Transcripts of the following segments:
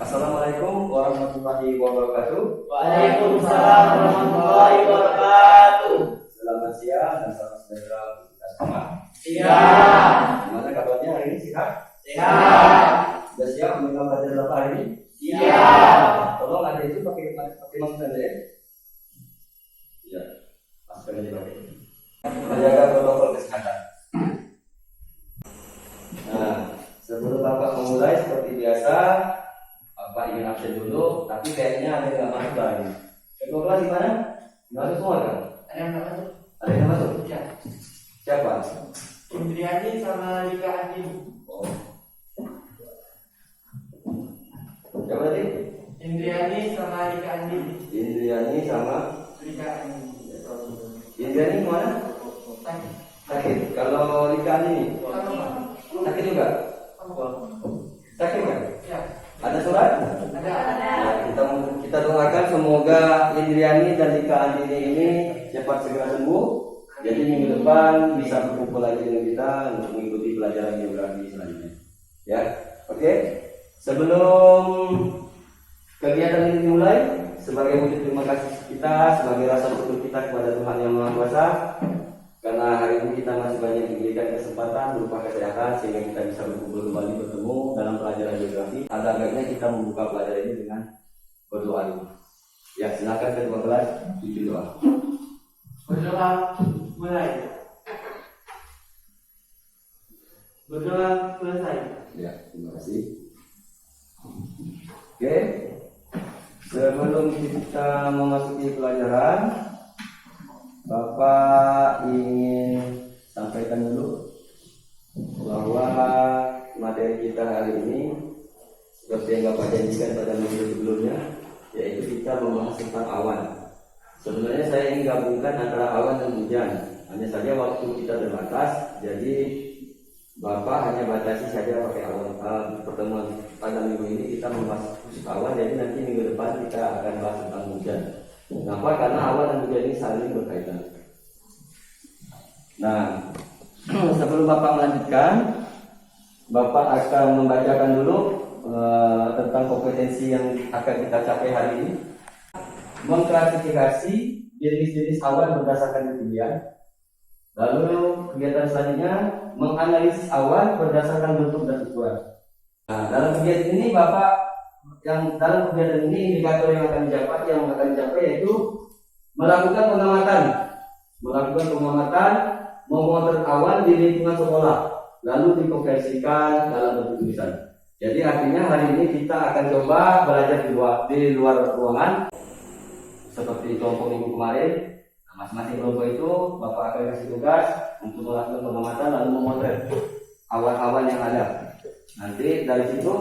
Assalamualaikum warahmatullahi wabarakatuh. Waalaikumsalam warahmatullahi wabarakatuh. Selamat siang dan salam sejahtera untuk kita semua. Siap. Gimana kabarnya hari ini? Sehat? Siap. Sudah siap mendengar pelajaran apa hari ini? Siap. Tolong ada itu pakai masker aja ya. Iya, masker aja pakai. Menjaga protokol kesehatan. Nah, sebelum Bapak memulai seperti biasa, Bapak ingin absen dulu, tapi kayaknya ada yang nggak masuk lagi. Ketua kelas gimana? Masuk semua kan? Ada yang nggak masuk? Ada yang masuk? Ya. Siapa? Indriani sama Lika Andi. Oh. Siapa tadi? Indriani sama Lika Andi. Indriani sama Lika Andi. Indriani mana? Sakit. Sakit. Kalau Lika ini sakit juga? Sakit kan? Ya. Ada surat? Ada. Ya, kita doakan semoga Indriani dan Lika Andi ini cepat segera sembuh. Jadi minggu depan bisa berkumpul lagi dengan kita untuk mengikuti pelajaran geografi selanjutnya. Ya, oke. Sebelum kegiatan ini dimulai, sebagai wujud terima kasih kita, sebagai rasa syukur kita kepada Tuhan Yang Maha Kuasa, karena hari ini kita masih banyak diberikan kesempatan berupa kesehatan sehingga kita bisa berkumpul kembali bertemu dalam pelajaran geografi. Ada baiknya kita membuka pelajaran ini dengan berdoa dulu. Ya, silakan ketua kelas tujuh doa. Berdoa mulai. Berdoa selesai. Ya, terima kasih. Oke, sebelum kita memasuki pelajaran, Bapak ingin sampaikan dulu bahwa materi kita hari ini seperti yang Bapak janjikan pada minggu sebelumnya, yaitu kita membahas tentang awan. Sebenarnya saya ingin gabungkan antara awan dan hujan. Hanya saja waktu kita terbatas, jadi Bapak hanya batasi saja pakai awan. Pertemuan pada minggu ini kita membahas awan, jadi nanti minggu depan kita akan bahas tentang hujan. Kenapa? Karena awan dan hujan ini saling berkaitan. Nah, sebelum Bapak melanjutkan, Bapak akan membacakan dulu tentang kompetensi yang akan kita capai hari ini. Mengklasifikasi jenis-jenis awan berdasarkan ketinggian. Lalu kegiatan selanjutnya menganalisis awan berdasarkan bentuk dan ukuran. Nah, dalam kegiatan ini dalam kegiatan ini indikator yang akan dicapai yaitu melakukan pengamatan, memotret awan di lingkungan sekolah, lalu dikonversikan dalam bentuk tulisan. Jadi artinya hari ini kita akan coba belajar di luar ruangan. Seperti kelompok minggu kemarin, masing-masing kelompok itu Bapak akan kasih tugas untuk melakukan pengamatan lalu memotret awan-awan yang ada. Nanti dari situ,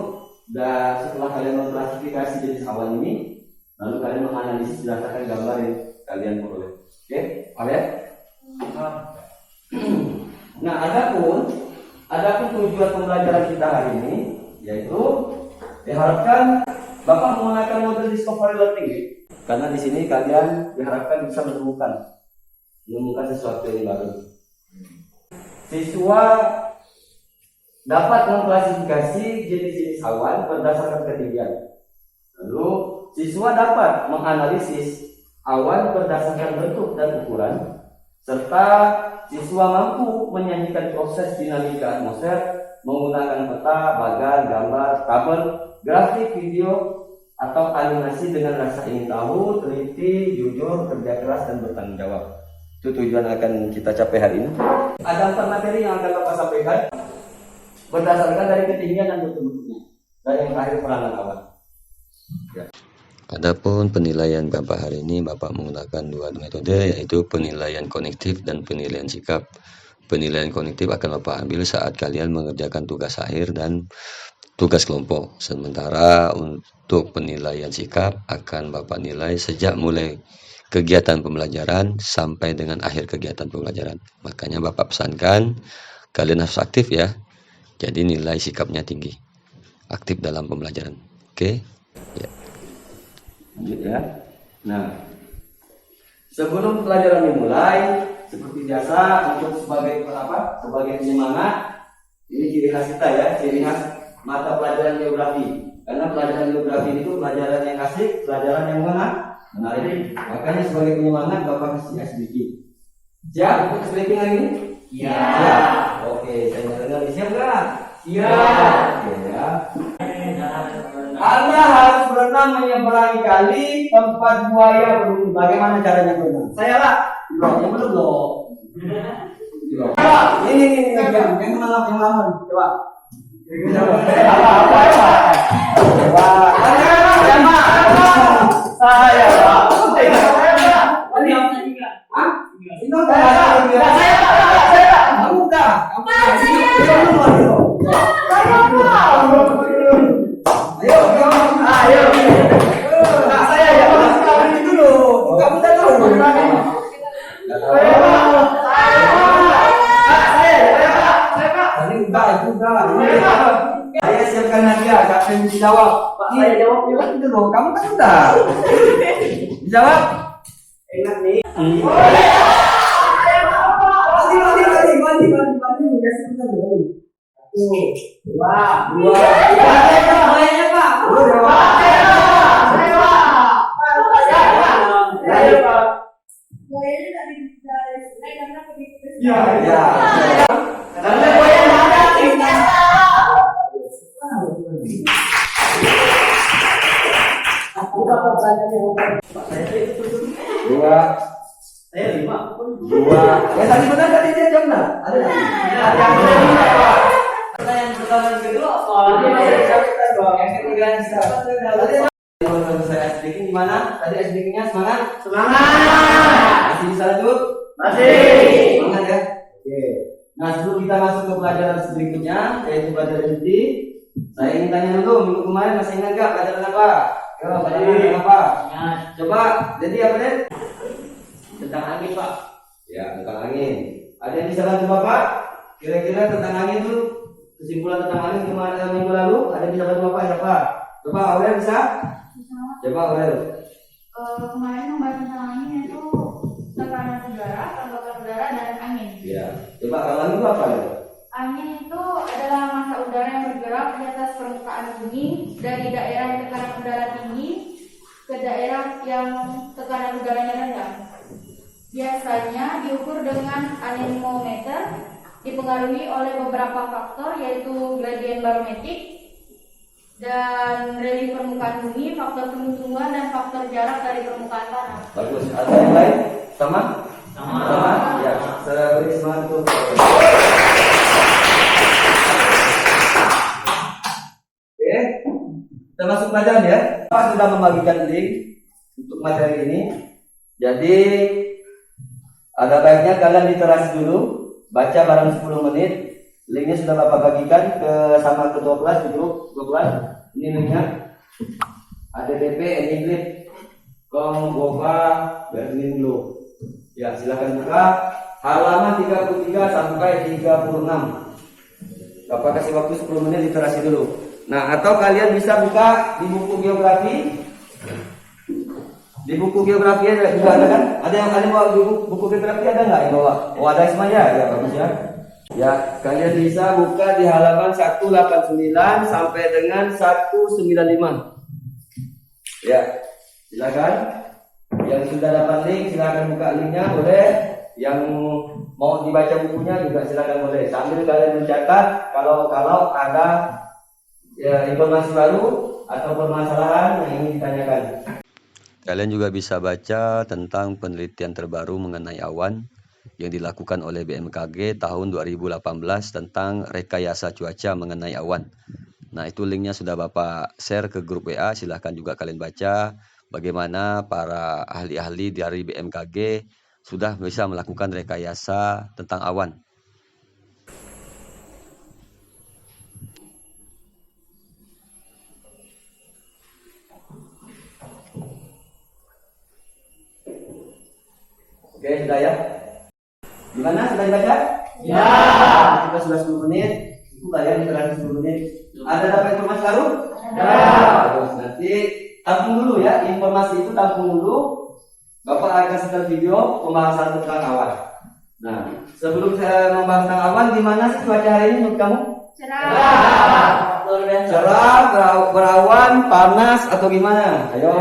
setelah kalian mengklasifikasi jenis awan ini, lalu kalian menganalisis berdasarkan gambar yang kalian peroleh. Oke, ya? Nah, adapun tujuan pembelajaran kita hari ini, yaitu diharapkan Bapak menggunakan model discovery learning. Karena di sini kalian diharapkan bisa menemukan sesuatu yang baru. Siswa dapat mengklasifikasi jenis-jenis awan berdasarkan ketinggian. Lalu siswa dapat menganalisis awan berdasarkan bentuk dan ukuran, serta siswa mampu menyanyikan proses dinamika atmosfer menggunakan peta, bagan, gambar, tabel, grafik, video, atau animasi dengan rasa ingin tahu, teliti, jujur, kerja keras, dan bertanggung jawab. Itu tujuan akan kita capai hari ini. Ada 4 materi yang akan Bapak sampaikan berdasarkan dari ketinggian dan bentuk-bentuknya. Dan yang terakhir peranan awan. Ya. Adapun penilaian Bapak hari ini, Bapak menggunakan 2 metode, yaitu penilaian kognitif dan penilaian sikap. Penilaian kognitif akan Bapak ambil saat kalian mengerjakan tugas akhir dan tugas kelompok. Sementara untuk penilaian sikap akan Bapak nilai sejak mulai kegiatan pembelajaran sampai dengan akhir kegiatan pembelajaran. Makanya Bapak pesankan kalian harus aktif ya. Jadi nilai sikapnya tinggi. Aktif dalam pembelajaran. Oke? Ya. Lanjut ya. Nah, sebelum pelajaran dimulai, seperti biasa untuk sebagai penyemangat, ini ciri khas kita ya, ciri khas mata pelajaran geografi. Karena pelajaran geografi itu pelajaran yang asik, pelajaran yang menarik. Makanya sebagai penyemangat Bapak kasih SBK. Siap untuk SBK hari ini? Iya. Siap. Oke, saya dengar siap nggak? Iya. Oke ya. Anda harus berenang menyeberangi kali tempat buaya berbunyi. Bagaimana caranya berenang? Saya lah. Yang belum loh. Ini yang lama. Coba. Apa? Coba. Saya. Saya siapkan hadiah, siapa yang bisa jawab? Pak, saya jawab itu loh. Kamu kan udah dijawab. Enak nih. Mandi. Kasih kita dulu. Dua. Saya Pak. Ya. Karena buaya ada kita. Dua. Saya 5. Dua. Tadi benar tadi dia jam enggak? Ada nggak? Pertanyaan pertama kedua apa? Yang ketiga saya SBK gimana? Tadi SBK-nya semangat? Masih bisa lanjut? Masih. Semangat ya? Oke. Nah, sebelum kita masuk ke pelajaran berikutnya, yaitu pelajaran inti, saya ingin tanya dulu, minggu kemarin masih ingat nggak pelajaran apa? Pelajaran apa? Coba, jadi apa deh? Tentang angin, Pak. Ya, tentang angin. Ada yang bisa bantu Bapak? Kira-kira tentang angin itu, kesimpulan tentang angin kemarin minggu lalu, ada yang bisa bantu Bapak siapa? Coba Aurel bisa? Coba Aurel. Kemarin membahas tentang angin itu tekanan udara, tembakan udara, dan angin. Ya, coba kalau angin itu apa ya? Angin itu adalah massa udara yang bergerak di atas permukaan bumi dari daerah tekanan udara tinggi ke daerah yang tekanan udaranya rendah. Biasanya diukur dengan anemometer, dipengaruhi oleh beberapa faktor yaitu gradien barometrik dan relief permukaan bumi, faktor penutupan dan faktor jarak dari permukaan tanah. Bagus. Ada yang lain? Sama? Ya, saya beri semangat untuk. Oke, kita masuk pelajaran ya. Pak sudah membagikan link untuk materi ini. Jadi ada baiknya kalian literasi dulu, baca barang 10 menit. Linknya sudah Bapak bagikan ke sama ketua kelas di grup 12. Ini linknya. ADDP English Gova Berlin. Ya, silakan buka halaman 33 sampai 36. Bapak kasih waktu 10 menit literasi dulu. Nah, atau kalian bisa buka di buku geografi. Di buku geografi ada juga ada kan? Ada yang bawa buku geografi ada nggak yang bawa? Oh, ada semuanya ya, bagus ya. Ya, kalian bisa buka di halaman 189 sampai dengan 195. Ya, silakan. Yang sudah dapat link silakan buka linknya, boleh. Yang mau dibaca bukunya juga silakan boleh. Sambil kalian mencatat kalau ada ya, informasi baru atau permasalahan yang ingin ditanyakan. Kalian juga bisa baca tentang penelitian terbaru mengenai awan yang dilakukan oleh BMKG tahun 2018 tentang rekayasa cuaca mengenai awan. Nah, itu linknya sudah Bapak share ke grup WA, silahkan juga kalian baca bagaimana para ahli-ahli dari BMKG sudah bisa melakukan rekayasa tentang awan. Oke, sudah ya? Gimana? Sudah dibaca? Ya. Kita sudah 10 menit. Itu kalian literasi 10 menit. Ada dapat informasi baru? Ya. Terus nanti tampung dulu ya. Informasi itu tampung dulu. Bapak akan setel video pembahasan tentang awan. Nah, sebelum saya membahas tentang awan, gimana sih cuaca hari ini menurut kamu? Cerah. luar biasa. Cerah, berawan, panas atau gimana? Ayo.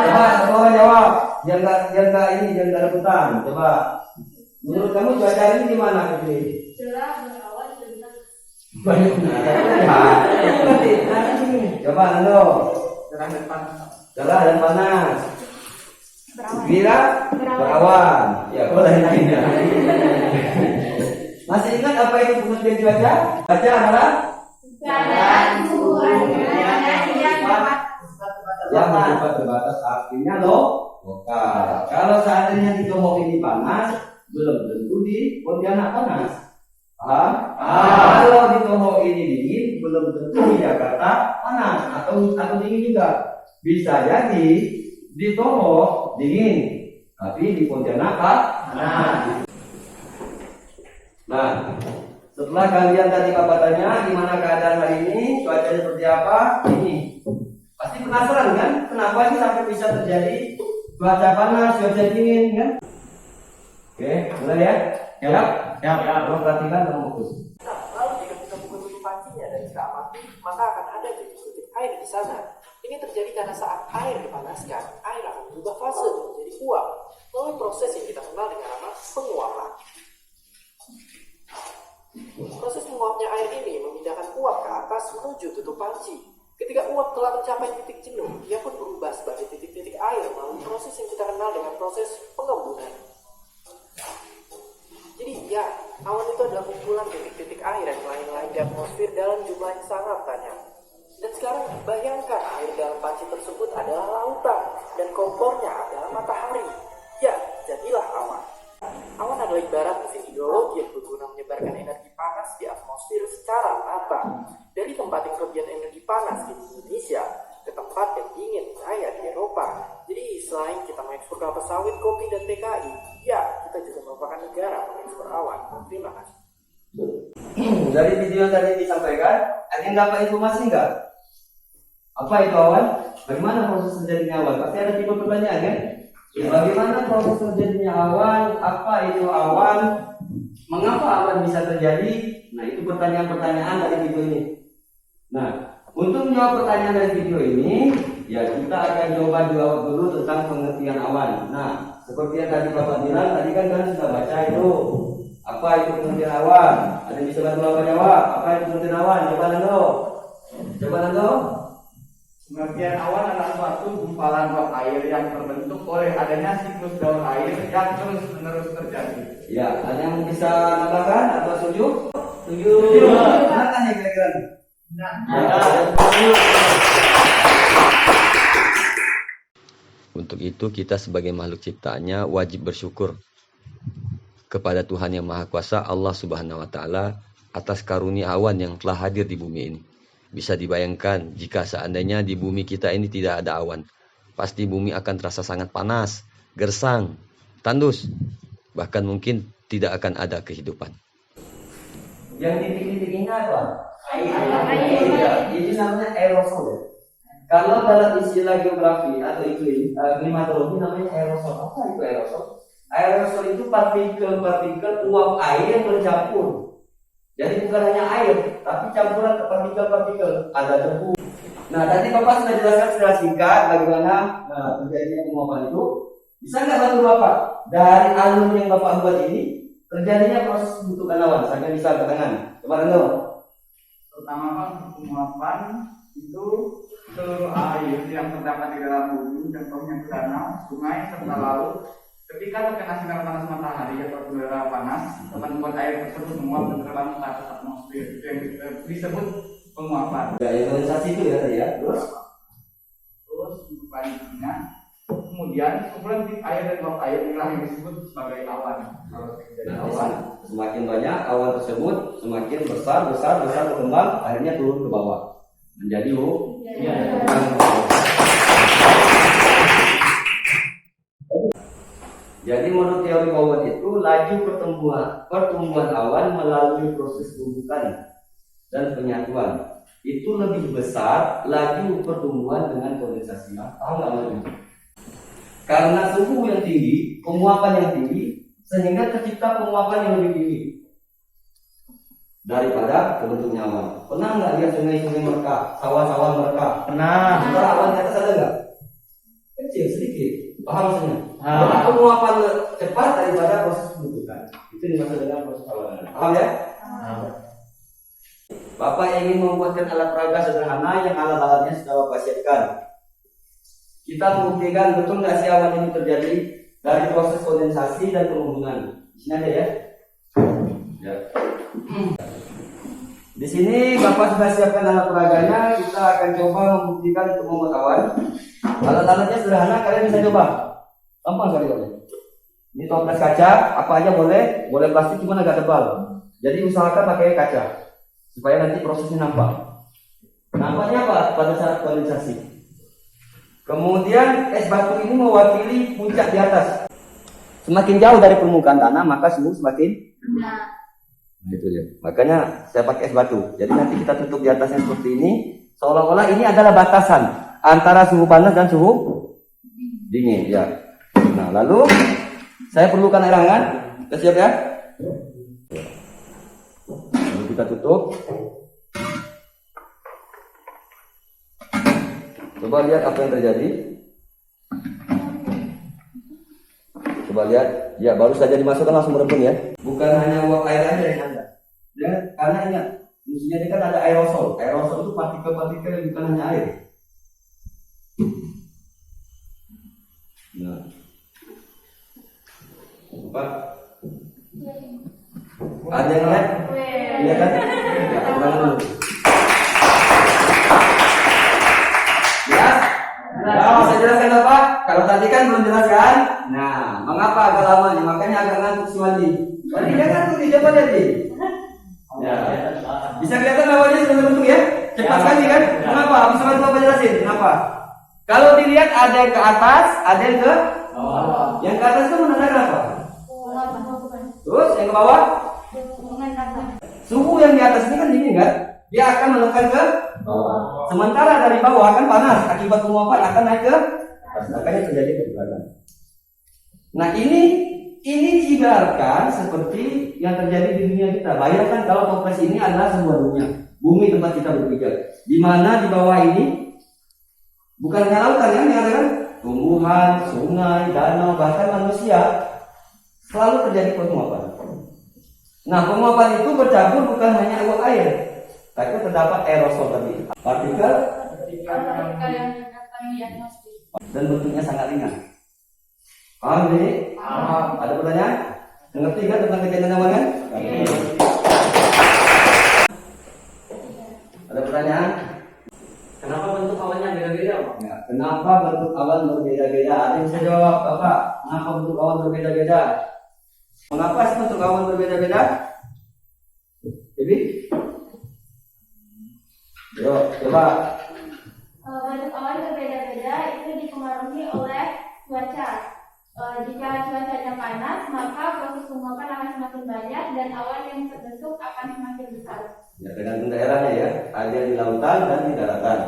Coba semua jawab. Biar nggak rebutan. Coba. Menurut kamu cuaca hari ini gimana ini? Cerah, berawan, berinas. Coba Nando. Cerah dan panas. Cerah dan panas. Berawan. Vira, berawan. Ya, boleh lainnya. Masih ingat apa itu pengertian cuaca? Cuaca adalah Keadaan suhu udara yang dapat yang bersifat terbatas, artinya lokal. Kalau seandainya di Tomo ini panas, belum tentu di Pontianak panas. Paham? Kalau di Tomo ini dingin, belum tentu di Jakarta panas atau dingin juga. Bisa jadi di Tomo dingin, tapi di Pontianak panas. Nah, setelah kalian tadi Bapak tanya gimana keadaan hari ini, cuacanya seperti apa? Ini pasti penasaran kan? Kenapa sih sampai bisa terjadi cuaca panas, cuaca dingin kan? Oke, mulai ya. Siap. Kamu perhatikan, kamu fokus. Nah, lalu jika kita buka pancinya dan jika amati, maka akan ada titik-titik air di sana. Ini terjadi karena saat air dipanaskan, air akan berubah fase menjadi uap melalui proses yang kita kenal dengan nama penguapan. Proses menguapnya air ini memindahkan uap ke atas menuju tutup panci. Ketika uap telah mencapai titik jenuh, ia pun berubah sebagai titik-titik air melalui proses yang kita kenal dengan proses pengembunan. Jadi ya, awan itu adalah kumpulan titik-titik air yang lain-lain di atmosfer dalam jumlah yang sangat banyak. Dan sekarang bayangkan air dalam panci tersebut adalah lautan dan kompornya adalah matahari. Ya, jadilah awan. Awan adalah ibarat mesin hidrologi yang berguna menyebarkan energi panas di atmosfer secara merata dari tempat yang kelebihan energi panas di Indonesia ke tempat yang dingin kaya di Eropa. Jadi selain kita mengekspor kelapa sawit, kopi, dan TKI, ya kita juga merupakan negara mengekspor awan. Terima kasih. Dari video yang tadi disampaikan, ada yang dapat informasi nggak? Apa itu awan? Bagaimana proses terjadinya awan? Pasti ada tipe pertanyaan kan? Ya, bagaimana proses terjadinya awan? Apa itu awan? Mengapa awan bisa terjadi? Nah, itu pertanyaan-pertanyaan dari video ini. Nah, untuk menjawab pertanyaan dari video ini, ya kita akan coba jawab dulu tentang pengertian awan. Nah, seperti yang tadi Bapak bilang, tadi kan kalian sudah baca itu. Apa itu pengertian awan? Ada yang bisa bantu Bapak jawab? Apa itu pengertian awan? Coba Nando. Pengertian awan adalah suatu gumpalan uap air yang terbentuk oleh adanya siklus daur air yang terus-menerus terjadi. Ya, ada yang bisa nambahkan atau setuju? Setuju. Silakan ya kira-kira. Untuk itu kita sebagai makhluk ciptaannya wajib bersyukur kepada Tuhan Yang Maha Kuasa Allah Subhanahu wa taala atas karunia awan yang telah hadir di bumi ini. Bisa dibayangkan jika seandainya di bumi kita ini tidak ada awan, pasti bumi akan terasa sangat panas, gersang, tandus, bahkan mungkin tidak akan ada kehidupan. Yang titik-titik ini apa? Air. Iya, ini namanya aerosol. Kalau dalam istilah geografi atau iklim, klimatologi namanya aerosol. Apa itu aerosol? Aerosol itu partikel-partikel uap air yang bercampur. Jadi bukan hanya air, tapi campuran partikel-partikel, ada debu. Nah, tadi Bapak sudah jelaskan secara singkat bagaimana terjadinya penguapan itu. Bisa nggak bantu Bapak? Dari alur yang Bapak buat ini, terjadinya proses pembentukan awan. Saya bisa katakan. Coba Nando. Pertama, penguapan itu seluruh air yang terdapat di dalam bumi, contohnya danau, sungai, serta laut. Ketika terkena sinar panas matahari atau udara panas, temuan air tersebut menguap dan terbang ke atas atmosfer. Itu yang disebut penguapan. Ya, ionisasi itu ya tadi ya. Terus Untuk selanjutnya, kemudian kumpulan titik air dan uap air inilah yang disebut sebagai awan. Kalau terjadi awan, semakin banyak awan tersebut, semakin besar berkembang, akhirnya turun ke bawah menjadi Jadi menurut teori Howard itu laju pertumbuhan awan melalui proses pembukaan dan penyatuan itu lebih besar laju pertumbuhan dengan kondensasi. Tahu nggak maksudnya? Karena suhu yang tinggi, penguapan yang tinggi, sehingga tercipta penguapan yang lebih tinggi. daripada terbentuknya awan. Pernah nggak lihat sungai-sungai mereka, sawah-sawah mereka? Pernah. Sementara awan di atas ada nggak? Kecil sedikit. Paham maksudnya? Paham. Karena penguapan cepat daripada proses pembentukan. Itu dimaksud dengan proses awalan. Paham ya? Bapak ingin membuatkan alat peraga sederhana yang alat-alatnya sudah Bapak siapkan. Kita membuktikan betul nggak sih awan ini terjadi dari proses kondensasi dan penghubungan. Di sini ada ya. Ya. Di sini Bapak sudah siapkan alat peraganya. Kita akan coba membuktikan untuk membuat awan. Alat-alatnya sederhana, kalian bisa coba. Gampang sekali kalian. Ini toples kaca, apa aja boleh. Boleh plastik cuma agak tebal. Jadi usahakan pakai kaca supaya nanti prosesnya nampak. Nampaknya apa pada saat kondensasi. Kemudian es batu ini mewakili puncak di atas. Semakin jauh dari permukaan tanah maka suhu semakin. Nah, itu dia. Makanya saya pakai es batu. Jadi nanti kita tutup di atasnya seperti ini, seolah-olah ini adalah batasan antara suhu panas dan suhu dingin. Ya. Nah, lalu saya perlukan air hangat. Kita siap ya? Lalu kita tutup. Coba lihat apa yang terjadi. Coba lihat. Ya, baru saja dimasukkan langsung merembun ya. Bukan hanya uap air aja yang ada. Ya, karena ingat, musuhnya ini kan ada aerosol. Aerosol itu partikel-partikel yang bukan hanya air. Nah, apa? Ada yang lihat? Lihat kan? Ya, kurang dulu. Ya, saya jelaskan apa? Kalau tadi kan belum jelaskan. Nah, mengapa agak lamanya? Makanya agak ngantuk si Wali. Wali dia ngantuk nih, coba lihat nih. Ya, bisa kelihatan awalnya sudah terbentuk ya? Cepat sekali kan? Kenapa? Bisa bantu Bapak jelasin? Kenapa? Kalau dilihat ada yang ke atas, ada yang ke bawah. Yang ke atas itu menandakan apa? Terus yang ke bawah? Suhu yang di atas ini kan dingin kan? Dia akan menekan ke bawah. Sementara dari bawah kan panas, akibat penguapan akan naik ke atas. Makanya terjadi pergerakan. Nah ini diibaratkan seperti yang terjadi di dunia kita. Bayangkan kalau toples ini adalah sebuah dunia, bumi tempat kita berpijak. Di mana di bawah ini bukan hanya lautan ya, yang ada kan tumbuhan, sungai, danau, bahkan manusia, selalu terjadi penguapan. Nah penguapan itu bercampur bukan hanya uap air, tapi terdapat aerosol tadi, partikel dan bentuknya sangat ringan. Paham ini? Ada pertanyaan? Mengerti kan tentang kejadian awan kan? Ada pertanyaan? Kenapa bentuk awannya beda-beda? Ya, kenapa bentuk awan berbeda-beda? Ada yang bisa jawab, Bapak? Kenapa bentuk awan berbeda-beda? Mengapa sih bentuk awan berbeda-beda? Jadi, yuk, coba. Bentuk awan berbeda-beda itu dipengaruhi oleh cuaca. Jika cuacanya panas, maka proses penguapan akan semakin banyak dan awan yang terbentuk akan semakin besar. Ya, tergantung daerahnya ya. Ada yang di lautan dan di daratan.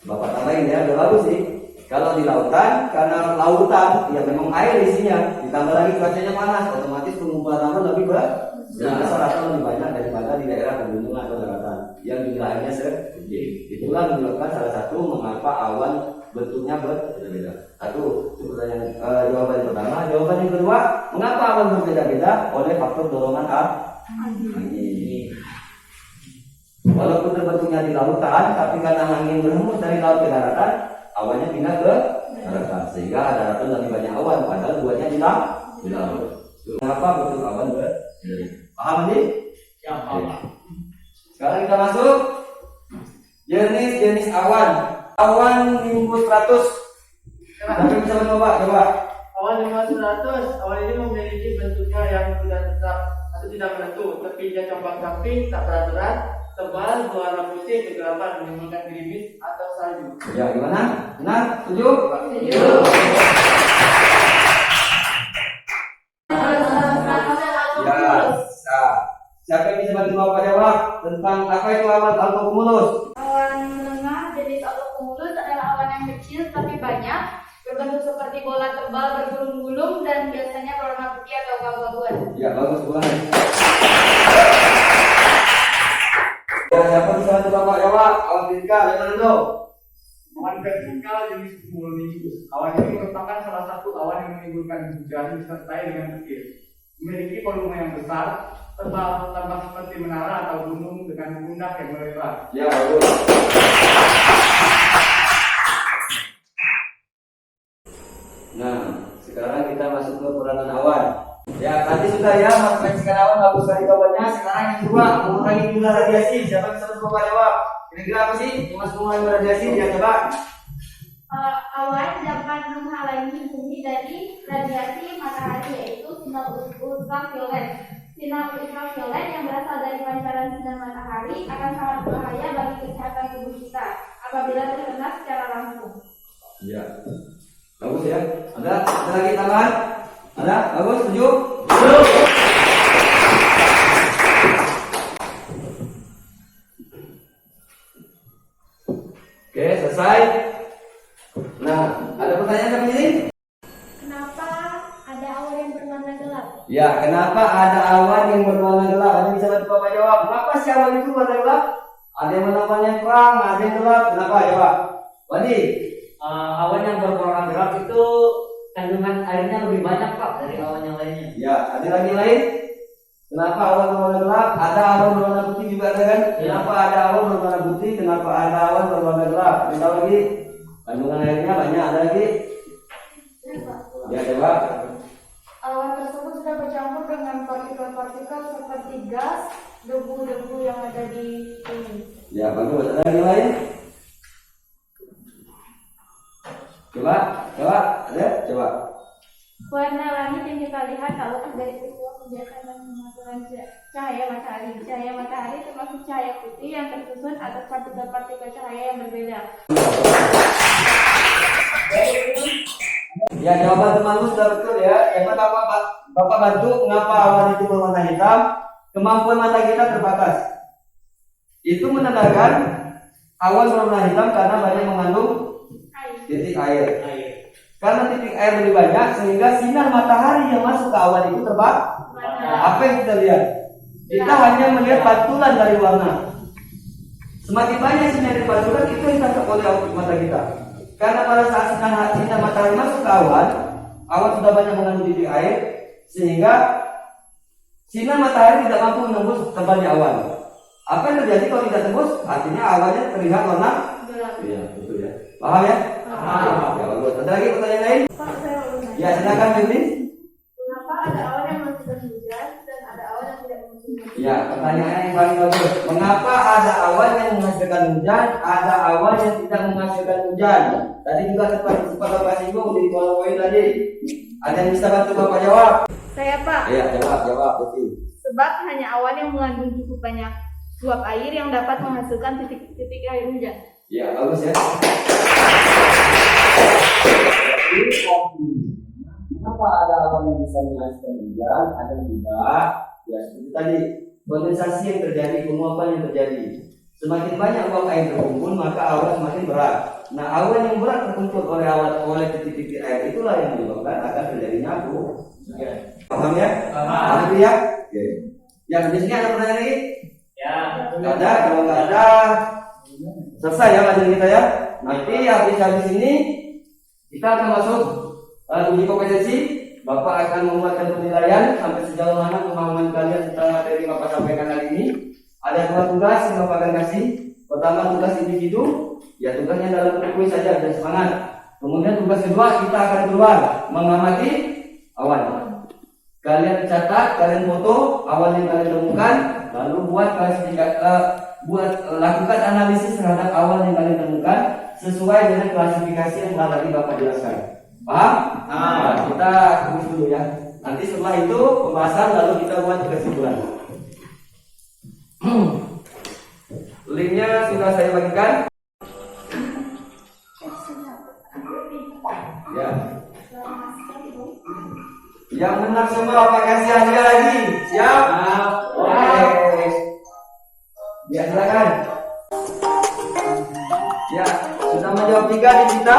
Bapak tambahin ya, udah bagus sih. Kalau di lautan, karena lautan ya memang air isinya, ditambah lagi cuacanya panas, otomatis pengumpulan awan lebih besar atau lebih banyak daripada di daerah pegunungan atau daratan yang jumlahnya sedikit. Itulah menyebabkan salah satu mengapa awan bentuknya berbeda-beda. Satu, itu pertanyaan jawaban yang pertama. Jawaban yang kedua, mengapa awan berbeda-beda? Oleh faktor dorongan angin. Walaupun terbentuknya di lautan, tapi karena angin berhembus dari laut ke daratan, awannya pindah ke daratan, sehingga daratan lebih banyak awan, padahal buahnya di laut. Mengapa bentuk awan berbeda? Paham nih? Ya, paham. Sekarang kita masuk jenis awan. Awan nimbus 100. Sampai bisa mencoba, coba. Awan nimbus 100, awan ini memiliki bentuknya yang tidak tetap atau tidak menentu, tepinya compang-camping, tak berat-berat, tebal, berwarna putih, kegelapan, menimbulkan gerimis atau salju. Ya, gimana? Benar? Setuju? Setuju. Ya, bisa. Siapa yang bisa bantu Bapak jawab tentang apa itu awan alkokumulus? Awan menengah jenis alkokumulus adalah awan yang kecil tapi banyak, berbentuk seperti bola tebal bergulung-gulung dan biasanya berwarna putih atau abu-abuan. Ya, bagus banget. bantu Bapak jawab. Awan vertikal yang mana tuh? Awan vertikal jenis cumulonimbus. Awan ini merupakan salah satu awan yang menimbulkan hujan disertai dengan petir. Memiliki volume yang besar, tebal tambah seperti menara atau gunung dengan pundak yang melebar. Ya, bagus. Nah, sekarang kita masuk ke peranan awan. Ya, tadi sudah ya, mendefinisikan awan bagus sekali jawabannya. Sekarang yang kedua, mengurangi jumlah radiasi. Siapa bisa Bapak jawab? Kira-kira apa sih yang masuk mengurangi radiasi? Dia coba. Awan dapat menghalangi bumi dari radiasi matahari, yaitu sinar ultraviolet. Sinar ultraviolet yang berasal dari pancaran sinar matahari akan sangat berbahaya bagi kesehatan tubuh kita apabila terkena secara langsung. Ya, bagus ya. Ada lagi tambahan? Ada? Bagus, setuju? Setuju. Oke, selesai. Nah, ada pertanyaan apa ini? Kenapa ada awan yang berwarna gelap? Ya, kenapa ada awan yang berwarna gelap? Ada bisa bantu Bapak jawab? Kenapa sih awan itu warna gelap? Ada yang warnanya terang, ada yang gelap. Kenapa? Jawab. Wadi. Awan yang berwarna gelap itu kandungan airnya lebih banyak Pak dari awan yang lainnya. Ya, ada lagi lain? Kenapa awan berwarna gelap? Ada awan berwarna putih juga ada kan? Kenapa ada awan berwarna putih? Kenapa ada awan berwarna gelap? Ada lagi? Kandungan airnya banyak. Ada lagi? Ya, coba. Awan tersebut sudah bercampur dengan partikel-partikel seperti gas, debu-debu yang ada di bumi. Ya, bagus. Ada lagi lain? Coba, ada? Coba. Warna langit yang kita lihat kalau dari peristiwa kegiatan dan pemantauan cahaya matahari. Cahaya matahari termasuk cahaya putih yang tersusun atas partikel-partikel cahaya yang berbeda. Ya, jawaban temanmu sudah betul ya. Yang pertama Bapak bantu mengapa awan itu berwarna hitam. Kemampuan mata kita terbatas. Itu menandakan awan berwarna hitam karena banyak mengandung titik air. Karena titik air lebih banyak sehingga sinar matahari yang masuk ke awan itu terbatas. Apa yang kita lihat? Kita hanya melihat pantulan dari warna. Semakin banyak sinar dari pantulan itu yang ditangkap oleh mata kita. Karena pada saat sinar matahari masuk ke awan sudah banyak mengandung titik air sehingga sinar matahari tidak mampu menembus tebalnya awan. Apa yang terjadi kalau tidak tembus? Artinya awannya terlihat warna Gelap. iya, betul ya. Paham ya? Ya, bagus. Ada lagi pertanyaan lain? Pak, saya mau nanya. Ya, silakan Febri. Kenapa ada awan yang menghasilkan hujan dan ada awan yang tidak menghasilkan hujan? Ya, pertanyaan yang paling bagus. Mengapa ada awan yang menghasilkan hujan, ada awan yang tidak menghasilkan hujan? Tadi juga sempat Bapak singgung di poin tadi. Ada yang bisa bantu Bapak jawab? Saya Pak. Ya, jawab, Febri. Sebab hanya awan yang mengandung cukup banyak uap air yang dapat menghasilkan titik-titik air hujan. Ya, bagus ya. Kenapa ada awan yang bisa menghasilkan hujan? Ada juga, ya seperti tadi, kondensasi yang terjadi, penguapan yang terjadi. Semakin banyak uap air terkumpul, maka awan semakin berat. Nah, awan yang berat terkumpul oleh titik-titik air itulah yang menyebabkan akan terjadinya hujan. Paham ya? Paham ya? Oke. Yang di sini ada pertanyaan lagi? Ya. Nggak ada, kalau nggak ada, selesai ya pelajaran kita ya. Nanti habis ini kita akan masuk uji kompetensi. Bapak akan membuatkan penilaian sampai sejauh mana pemahaman kalian tentang materi yang Bapak sampaikan hari ini. Ada 2 tugas yang Bapak akan kasih. Pertama, tugas individu, ya tugasnya dalam bentuk kuis saja dan semangat. Kemudian tugas kedua, kita akan keluar mengamati awan. Kalian catat, kalian foto awan yang kalian temukan, lalu lakukan analisis terhadap awan yang kalian temukan sesuai dengan klasifikasi yang telah tadi Bapak jelaskan. Paham? Nah, kita fokus dulu ya. Nanti setelah itu pembahasan lalu kita buat kesimpulan. Linknya sudah saya bagikan. Ya. Yang benar semua Bapak kasih hadiah lagi. Siap? Oke. Ya, silakan. Ya, sudah menjawab 3 di kita.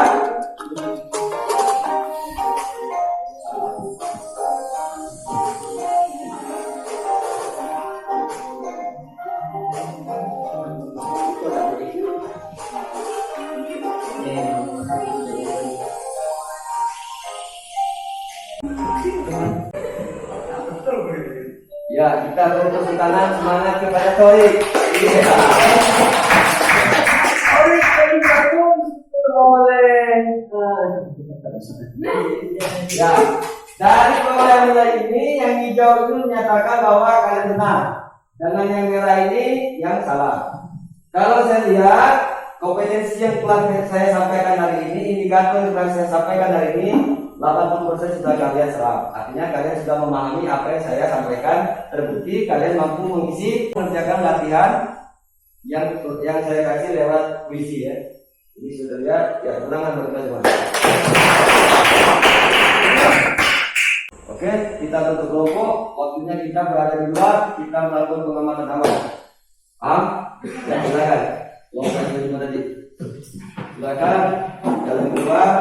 Ya, kita beri tepuk tangan semangat kepada Torik. Iya. Torik bergabung oleh. Ya, dari perolehan nilai ini yang hijau itu menyatakan bahwa kalian benar. Dengan yang merah ini yang salah. Kalau saya lihat kompetensi yang telah saya sampaikan hari ini, indikator yang telah saya sampaikan hari ini 80% sudah kalian serap. Artinya kalian sudah memahami apa yang saya sampaikan. Terbukti kalian mampu mengisi mengerjakan latihan yang saya kasih lewat puisi ya. Ini sudah lihat ya, ulangan berikutnya. Oke, kita bentuk kelompok. Waktunya kita berada di luar, kita melakukan pengamatan awal. Paham? Ya, silakan. Kelompok yang dimana tadi? Silakan. Jalan keluar.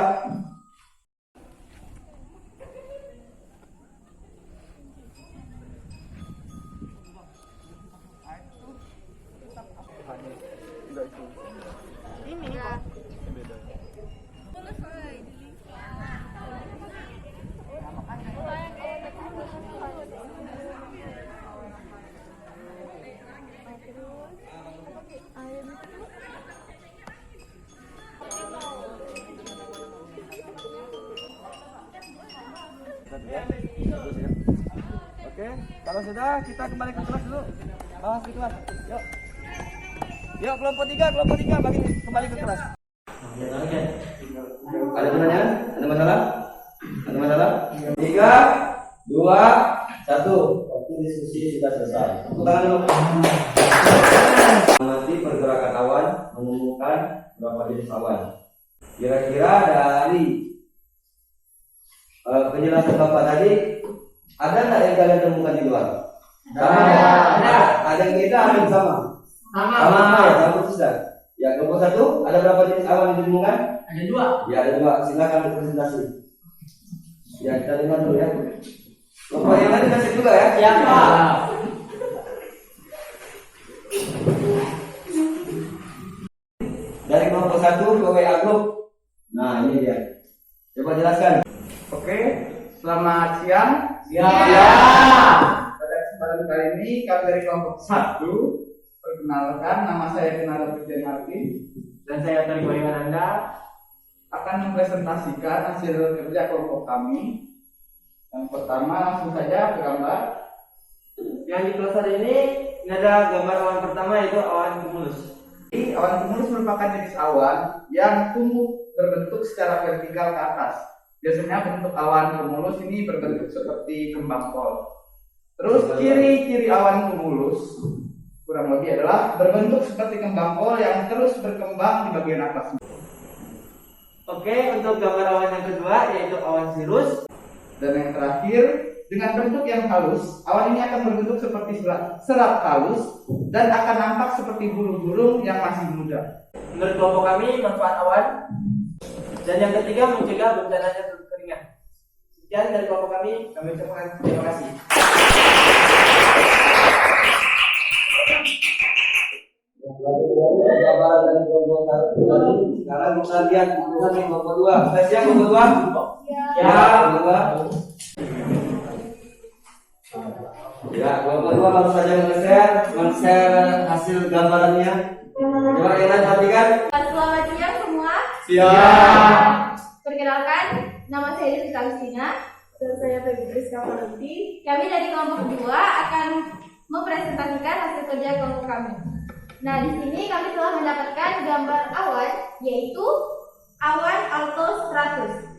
Oke, kalau sudah kita kembali ke kelas dulu. Awas di kelas. Yuk. Yuk kelompok 3 bagi kembali ke kelas. Ada pertanyaan? Ada masalah? Ada masalah? 3, 2, 1. Waktu diskusi sudah selesai. Tepuk tangan dulu. Nanti pergerakan awan menemukan berapa jenis awan. Kira-kira dari penjelasan Bapak tadi, ada nggak yang kalian temukan di luar? Ada. Ada yang beda, ada yang sama. Sama ya, sama sudah. Ya, kelompok 1 ada berapa jenis awan yang ditemukan? Ada 2. Ya, ada 2. Silakan presentasi. Ya, kita lihat dulu ya. Kelompok yang tadi kasih juga ya. Siapa? Dari kelompok 1 ke WA group. Nah, ini dia. Coba jelaskan. Oke, selamat siang. Ya. Pada kesempatan kali ini kami dari kelompok 1 perkenalkan, nama saya Kenaro Pujian Martin Dan saya Tori Anda. akan mempresentasikan hasil kerja kelompok kami. Yang pertama langsung saja ke gambar. Yang di kelas hari ini ada gambar awan pertama yaitu awan cumulus. Jadi, awan cumulus merupakan jenis awan yang tumbuh berbentuk secara vertikal ke atas. Biasanya bentuk awan cumulus ini berbentuk seperti kembang kol. Terus ciri-ciri awan cumulus kurang lebih adalah berbentuk seperti kembang kol yang terus berkembang di bagian atas. Oke, untuk gambar awan yang kedua yaitu awan sirus. Dan yang terakhir, dengan bentuk yang halus, awan ini akan berbentuk seperti serat halus dan akan nampak seperti burung-burung yang masih muda. Menurut kelompok kami, manfaat awan. Dan yang ketiga, mencegah bencananya kekeringan. Sekian dari kelompok kami ucapkan terima kasih. Gambaran dari kelompok 1 tadi. Sekarang kita lihat kelompok 2. Kita siap kelompok 2? Ya, kelompok 2. Ya, kelompok 2 baru saja men-share hasil gambarannya. Coba kalian perhatikan. Selamat siang semua. Siap. Perkenalkan, nama saya Devita Agustina. Dan saya Febri Skapaluti. Kami dari kelompok 2 akan mempresentasikan hasil kerja kelompok kami. Nah, di sini kami telah mendapatkan gambar awan, yaitu awan altostratus.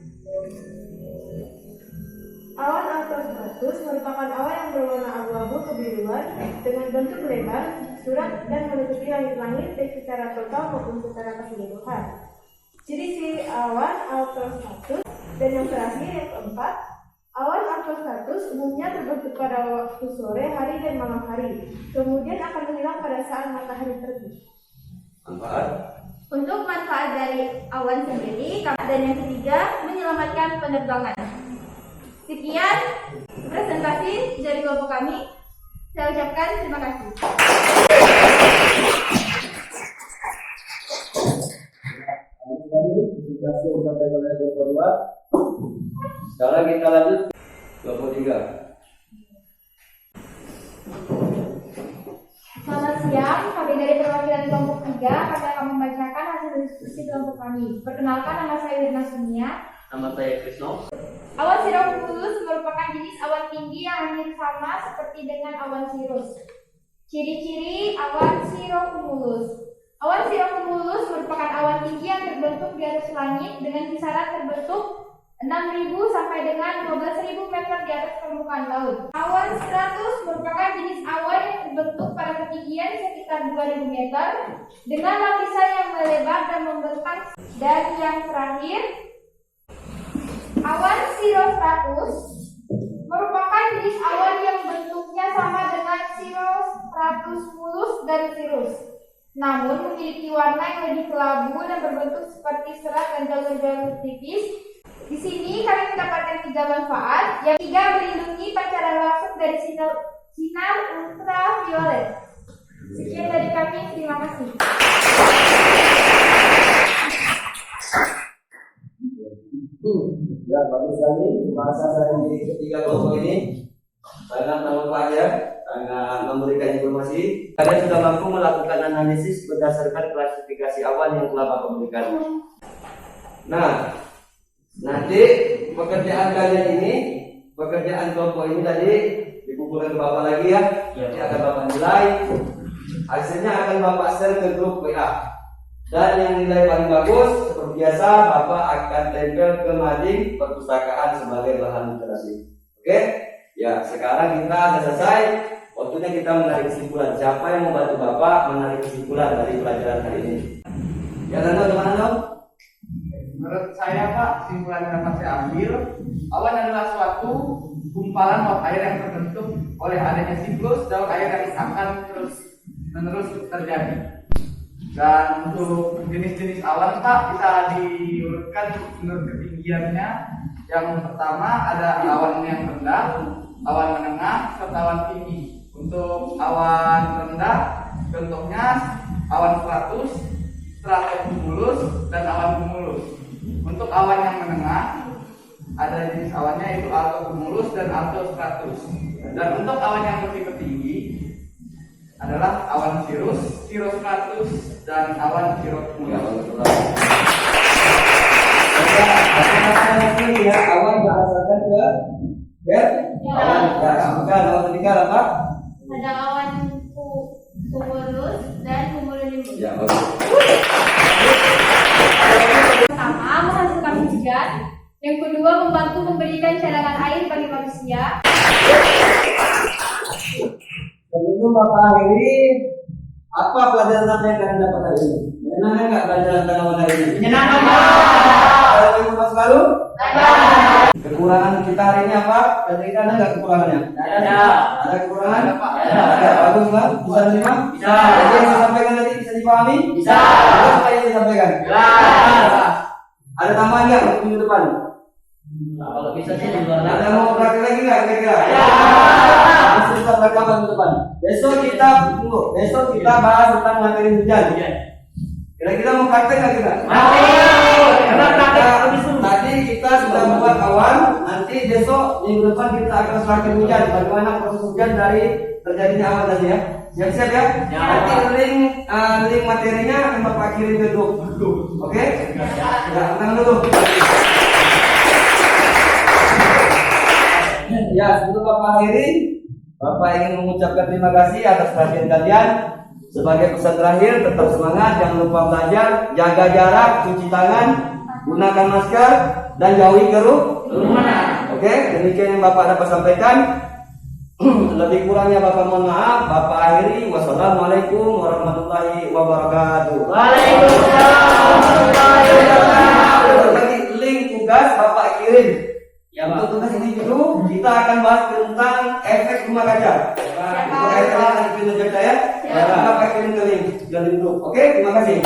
Awan altostratus merupakan awan yang berwarna abu-abu kebiruan dengan bentuk lebar, surat dan menutupi langit-langit baik secara total maupun secara keseluruhan. Ciri-ciri awan altostratus. Dan yang terakhir, yang keempat, awan altostratus umumnya terbentuk pada waktu sore hari dan malam hari, kemudian akan menghilang pada saat matahari terbit. Manfaat. Untuk manfaat dari awan sendiri, dan yang ketiga, menyelamatkan penerbangan. Sekian presentasi dari kelompok kami. Saya ucapkan terima kasih. Presentasi yang disampaikan oleh kelompok 2. Sekarang kita lanjut kelompok 3. siang. Kami dari perwakilan kelompok 3 akan membacakan hasil diskusi kelompok kami. Perkenalkan, nama saya Wirna Sunia. Nama saya Krisno. Awan cirrocumulus merupakan jenis awan tinggi yang hampir sama seperti dengan awan cirrus. Ciri-ciri awan cirrocumulus. Awan cirrocumulus merupakan awan tinggi yang terbentuk di atas langit dengan kisaran terbentuk 6.000 sampai dengan 12.000 meter di atas permukaan laut. Awan stratus merupakan jenis awan yang terbentuk pada ketinggian sekitar 2.000 meter dengan lapisan yang melebar dan membentang. Dan yang terakhir, awan cirrostratus merupakan jenis awan yang bentuknya sama dengan cirrostratus dan cirrus, namun memiliki warna yang lebih kelabu dan berbentuk seperti serat dan jalur-jalur tipis. Di sini kami mendapatkan 3 manfaat. Yang 3, melindungi pancaran langsung dari sinar ultraviolet. Sekian dari kami, terima kasih. Ya, bagus sekali bahasa saya di ketiga kelompok ini. Sangat bermanfaat ya, sangat memberikan informasi. Kalian sudah mampu melakukan analisis berdasarkan klasifikasi awan yang telah Bapak berikan. Nah, nanti pekerjaan kalian ini, pekerjaan kelompok ini tadi dikumpulkan ke Bapak lagi ya. Nanti akan Bapak nilai. Hasilnya akan Bapak share ke grup WA. Dan yang nilai paling bagus, seperti biasa, Bapak akan tempel ke mading perpustakaan sebagai bahan literasi. Oke? Ya, sekarang kita sudah selesai. Waktunya kita menarik kesimpulan. Siapa yang mau bantu Bapak menarik kesimpulan dari pelajaran hari ini? Ya, teman-teman. Menurut saya Pak, kesimpulan yang dapat saya ambil, awan adalah suatu gumpalan uap air yang terbentuk oleh adanya siklus daun air yang akan terus-menerus terjadi. Dan untuk jenis-jenis awan Pak, bisa diurutkan menurut ketinggiannya. Yang pertama ada awan yang rendah, awan menengah, serta awan tinggi. Untuk awan rendah, contohnya awan stratocumulus dan awan cumulus. Untuk awan yang menengah, ada jenis awannya yaitu altocumulus dan altostratus. Dan untuk awan yang lebih tinggi adalah awan cirrostratus dan awan cirrocumulus. Ya, awan berdasarkan ke awan. Ya, sebutkan awan ketiga apa? Ada awan cumulus dan cumulonimbus. Ya, bagus. Pertama, menghasilkan hujan. Yang kedua, membantu memberikan cadangan air bagi manusia. Sebelum Bapak akhiri, apa pelajaran yang kalian dapat hari ini? Menyenangkan nggak pelajaran tentang hari ini? Menyenangkan, Pak. Ada yang mau selalu? Kekurangan kita hari ini apa? Tadi ada nggak kekurangannya? Ada. Ada kekurangan? Ada, Pak. Ada. Bagus Pak. Bisa terima? Bisa. Jadi yang saya sampaikan tadi bisa dipahami? Bisa. Apa yang saya sampaikan? Jelas. Ada tambahan nggak untuk minggu depan? Kalau bisa sih di luar. Ada mau praktek lagi nggak kira-kira? Masih bisa praktek minggu depan. Besok kita bahas tentang materi hujan. Kira-kira mau praktek nggak kita? Tadi kita sudah membuat awan. Nanti besok minggu depan kita akan praktek hujan. Bagaimana proses hujan dari terjadinya awan tadi ya? Siap-siap ya? Ya. Nanti link materinya akan Bapak kirim ke grup. Oke? Ya, tenang dulu. Ya, sebelum Bapak akhiri, Bapak ingin mengucapkan terima kasih atas perhatian kalian. Sebagai pesan terakhir, tetap semangat, jangan lupa belajar, jaga jarak, cuci tangan, gunakan masker, dan jauhi kerumunan. Oke, demikian yang Bapak dapat sampaikan. Lebih kurangnya Bapak mohon maaf. Bapak akhiri. Wassalamualaikum warahmatullahi wabarakatuh. Waalaikumsalam warahmatullahi wabarakatuh. Lagi link tugas Bapak kirim. Ya, Pak. Untuk tugas ini dulu kita akan bahas tentang efek rumah kaca. Untuk efek rumah kaca ya. Bapak kirim ke link grup. Oke, terima kasih.